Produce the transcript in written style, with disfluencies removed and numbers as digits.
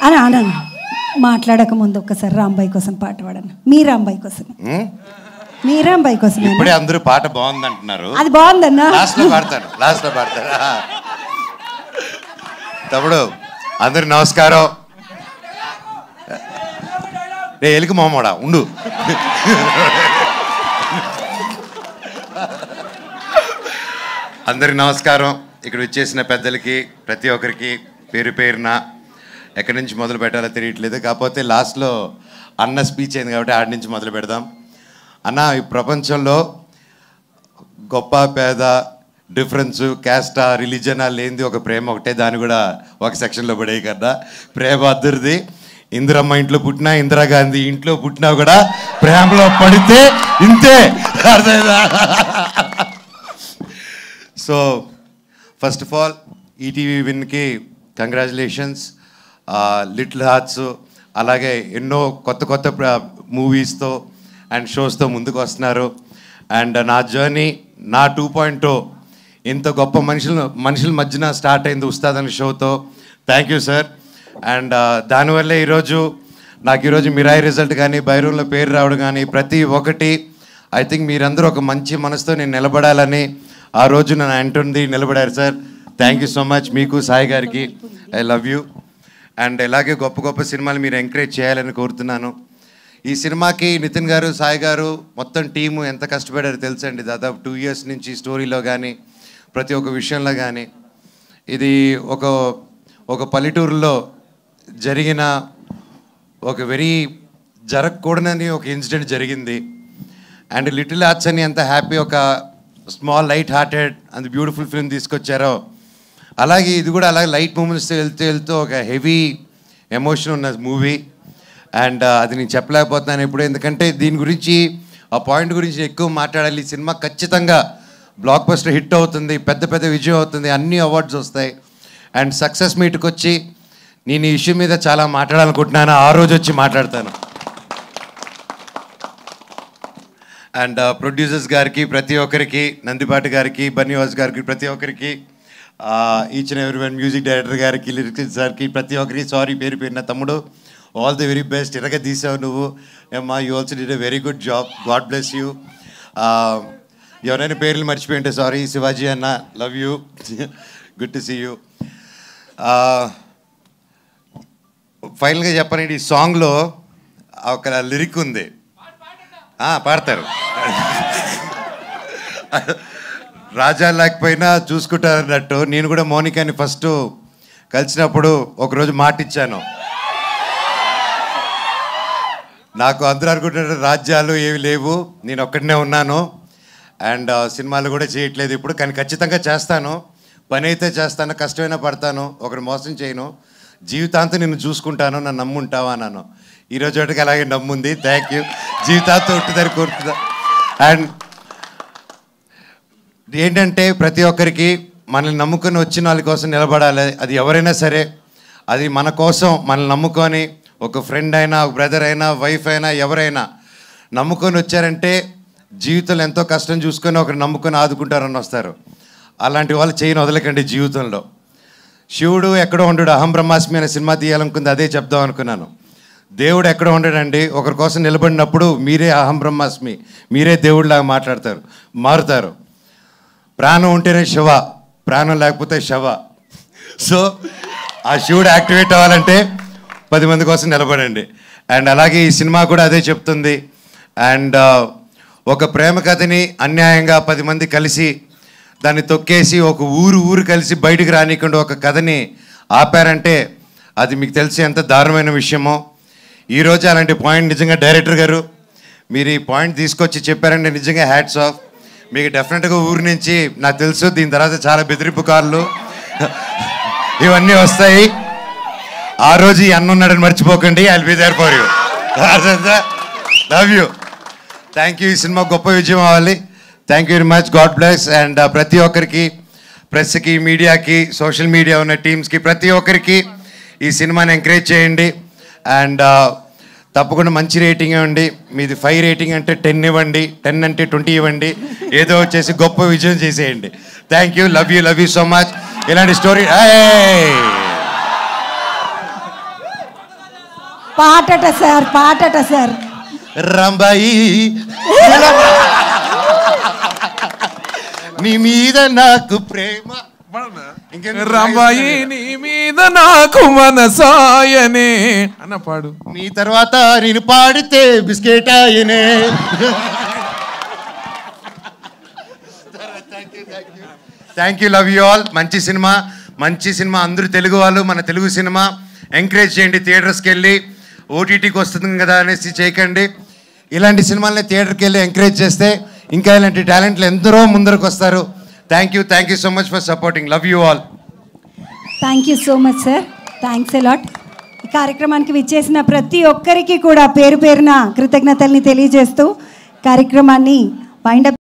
అని అనను. మాట్లాడక ముందు ఒక్కసారి రాంబాయి కోసం పాట పాడను. మీ రాంబాయి కోసం, మీ రాంబాయి కోసం. ఇప్పుడే అందరూ పాట బాగుంది అంటున్నారు. అది బాగుందన్నా. లాస్ట్ లో పాడతారు. తమ్ముడు అందరు నమస్కారం. రే ఎలికి మామూడా ఉండు. అందరికి నమస్కారం. ఇక్కడ వచ్చేసిన పెద్దలకి ప్రతి ఒక్కరికి పేరు పేరున ఎక్కడి నుంచి మొదలు పెట్టాలో తెలియట్లేదు. కాకపోతే లాస్ట్లో అన్న స్పీచ్ అయింది కాబట్టి ఆడి నుంచి మొదలు పెడదాం. అన్న, ఈ ప్రపంచంలో గొప్ప పేద డిఫరెన్స్ క్యాస్టా రిలీజనా లేనిది ఒక ప్రేమ ఒకటే. దాన్ని కూడా ఒక సెక్షన్లో పడేయి కదా. ప్రేమ అద్దరిది. ఇందిరమ్మ ఇంట్లో పుట్టినా, ఇందిరాగాంధీ ఇంట్లో పుట్టినా కూడా ప్రేమలో పడితే ఇంతే. అర్థమైందా? So first of all ETV విన్కి కంగ్రాచులేషన్స్. లిటిల్ హార్ట్స్ అలాగే ఎన్నో కొత్త కొత్త మూవీస్తో అండ్ షోస్తో ముందుకు వస్తున్నారు. అండ్ నా జర్నీ, నా 2.0 ఇంత గొప్ప మనుషుల మధ్యన స్టార్ట్ అయింది ఉస్తాద్ అనే షోతో. Thank you sir. అండ్ దానివల్లే ఈరోజు మిరాయి రిజల్ట్ కానీ, బైరూన్లో పేరు రావడం కానీ ప్రతి ఒక్కటి ఐ థింక్ మీరందరూ ఒక మంచి మనసుతో నేను నిలబడాలని ఆ రోజు నన్ను అంటుంది నిలబడారు sir. Thank you so much. మీకు సాయి గారికి ఐ లవ్ యూ. అండ్ ఇలాగే గొప్ప గొప్ప సినిమాలు మీరు ఎంకరేజ్ చేయాలని కోరుతున్నాను. ఈ సినిమాకి నితిన్ గారు, సాయి గారు, మొత్తం టీము ఎంత కష్టపడారో తెలుసండి. దాదాపు 2 years నుంచి స్టోరీలో కానీ ప్రతి ఒక్క విషయంలో కానీ. ఇది ఒక పల్లెటూరులో జరిగిన ఒక జరగకూడదని ఒక ఇన్సిడెంట్ జరిగింది. అండ్ లిటిల్ హార్ట్స్ అని ఎంత హ్యాపీ, ఒక small light hearted and beautiful film తీసుకొచ్చారో, అలాగే ఇది కూడా అలాగే లైట్ మూమెంట్స్తో వెళ్తూ ఒక హెవీ ఎమోషన్ ఉన్న మూవీ. అండ్ అది నేను చెప్పలేకపోతున్నాను ఇప్పుడు, ఎందుకంటే దీని గురించి ఆ పాయింట్ గురించి ఎక్కువ మాట్లాడాలి. ఈ సినిమా ఖచ్చితంగా బ్లాక్ బస్టర్ హిట్ అవుతుంది, పెద్ద విజయం అవుతుంది, అన్ని అవార్డ్స్ వస్తాయి. అండ్ సక్సెస్ మీట్కి వచ్చి నేను ఈ ఇష్యూ మీద చాలా మాట్లాడాలనుకుంటున్నాను. ఆ రోజు వచ్చి మాట్లాడతాను. అండ్ ప్రొడ్యూసర్స్ గారికి ప్రతి ఒక్కరికి, నందిపాటి గారికి, బన్నీవాస్ గారికి, ప్రతి ఒక్కరికి, each and everyone, music director గారికి, లిరిక్స్ గారికి, ప్రతి ఒక్కరికి సారీ పేరు పేరున. తమ్ముడు ఆల్ ది వెరీ బెస్ట్. ఇలాగే తీసావు నువ్వు. ఏమ్మా, you also did a very good job. God bless you. ఎవరైనా పేర్లు మర్చిపోయింటే సారీ. శివాజీ అన్న, love you, good to see you. ఫైనల్గా చెప్పాలంటే ఈ సాంగ్లో ఒక లిరిక్ ఉంది. పాడతారు. రాజా లేకపోయినా చూసుకుంటారన్నట్టు నేను కూడా మౌనికాని ఫస్ట్ కలిసినప్పుడు ఒకరోజు మాట ఇచ్చాను. నాకు అందరూ అనుకుంటున్నారు రాజ్యాలు ఏవి లేవు, నేను ఒక్కడనే ఉన్నాను. అండ్ సినిమాలు కూడా చేయట్లేదు ఇప్పుడు, కానీ ఖచ్చితంగా చేస్తాను. పని అయితే చేస్తాను, కష్టమైనా పడతాను, ఒకరు మోసం చేయను, జీవితాంతం నిన్ను చూసుకుంటాను, నన్ను నమ్ముంటావా అన్నాను. ఈరోజు ఒకటికి అలాగే నమ్ముంది. Thank you. జీవితాంతం ఉంటుందని కోరుతుందా. అండ్ ఏంటంటే ప్రతి ఒక్కరికి మనల్ని నమ్ముకొని వచ్చిన వాళ్ళ కోసం నిలబడాలి. అది ఎవరైనా సరే, అది మన కోసం మనల్ని నమ్ముకొని, ఒక ఫ్రెండ్ అయినా, ఒక బ్రదర్ అయినా, వైఫ్ అయినా, ఎవరైనా నమ్ముకొని వచ్చారంటే జీవితంలో ఎంతో కష్టం చూసుకొని ఒకరు నమ్ముకొని ఆదుకుంటారని వస్తారు. అలాంటి వాళ్ళు చేయని వదలకండి జీవితంలో. శివుడు ఎక్కడో ఉండడు. అహం బ్రహ్మాస్మి అనే సినిమా తీయాలనుకుంది, అదే చెప్దాం అనుకున్నాను. దేవుడు ఎక్కడ ఉండడండి, ఒకరి కోసం నిలబడినప్పుడు మీరే అహం బ్రహ్మాస్మి, మీరే దేవుడిలాగా మారుతారు. ప్రాణం ఉంటేనే శివ, ప్రాణం లేకపోతే శవ. సో ఆ శివుడు యాక్టివేట్ అవ్వాలంటే 10 మంది కోసం నిలబడండి. అండ్ అలాగే ఈ సినిమా కూడా అదే చెప్తుంది. అండ్ ఒక ప్రేమ కథని అన్యాయంగా 10 మంది కలిసి దాన్ని తొక్కేసి ఒక ఊరు కలిసి బయటికి రానికుండా ఒక కథని ఆపారంటే అది మీకు తెలిసి ఎంత దారుణమైన విషయమో. ఈరోజు అలాంటి పాయింట్ నిజంగా డైరెక్టర్ గారు మీరు ఈ పాయింట్ తీసుకొచ్చి చెప్పారంటే నిజంగా హ్యాట్స్ ఆఫ్. మీకు డెఫినెట్గా ఊరి నుంచి నాకు తెలుసు దీని తర్వాత చాలా బెదిరింపు కార్లు ఇవన్నీ వస్తాయి. ఆ రోజు ఈ అన్న ఉన్నాడని మర్చిపోకండి. I will be there for you. Love you. Thank you. ఈ సినిమా గొప్ప విజయం అవ్వాలి. Thank you very much. God bless. And ప్రతి ఒక్కరికి, ప్రెస్కి, మీడియాకి, సోషల్ మీడియా ఉన్న టీమ్స్కి, ప్రతి ఒక్కరికి ఈ సినిమాని ఎంకరేజ్ చేయండి. అండ్ తప్పకుండా మంచి రేటింగ్ ఇవ్వండి. మీది 5 రేటింగ్ అంటే 10 ఇవ్వండి, 10 అంటే 20 ఇవ్వండి. ఏదో వచ్చేసి గొప్ప విజయం చేసేయండి. Thank you. Love you so much. ఇలాంటి స్టోరీ పాటట సార్, పాటట సార్. రాంబాయి నీ మీద నాకు ప్రేమ, రాంబాయి నీ మీద నాకు మనసాయనే అన్న పాడు. నీ తర్వాత నేను పాడితే బిస్కెట్ ఆయనే. Thank you, love you all. మంచి సినిమా, మంచి సినిమా. అందరూ తెలుగు వాళ్ళు, మన తెలుగు సినిమా ఎంకరేజ్ చేయండి. థియేటర్స్కి వెళ్ళి ఓటీటీకి వస్తుంది కదా అనేసి చేయకండి. ఇలాంటి సినిమాలని థియేటర్కి వెళ్ళి ఎంకరేజ్ చేస్తే ఇంకా ఇలాంటి టాలెంట్లు ఎందరో ముందరకు వస్తారు. Thank you so much for supporting. Love you all. Thank you so much sir, thanks a lot. ఈ కార్యక్రమానికి విచ్చేసిన ప్రతి ఒక్కరికి కూడా పేరు పేరున కృతజ్ఞతల్ని తెలియజేస్తూ కార్యక్రమాన్ని వైండప్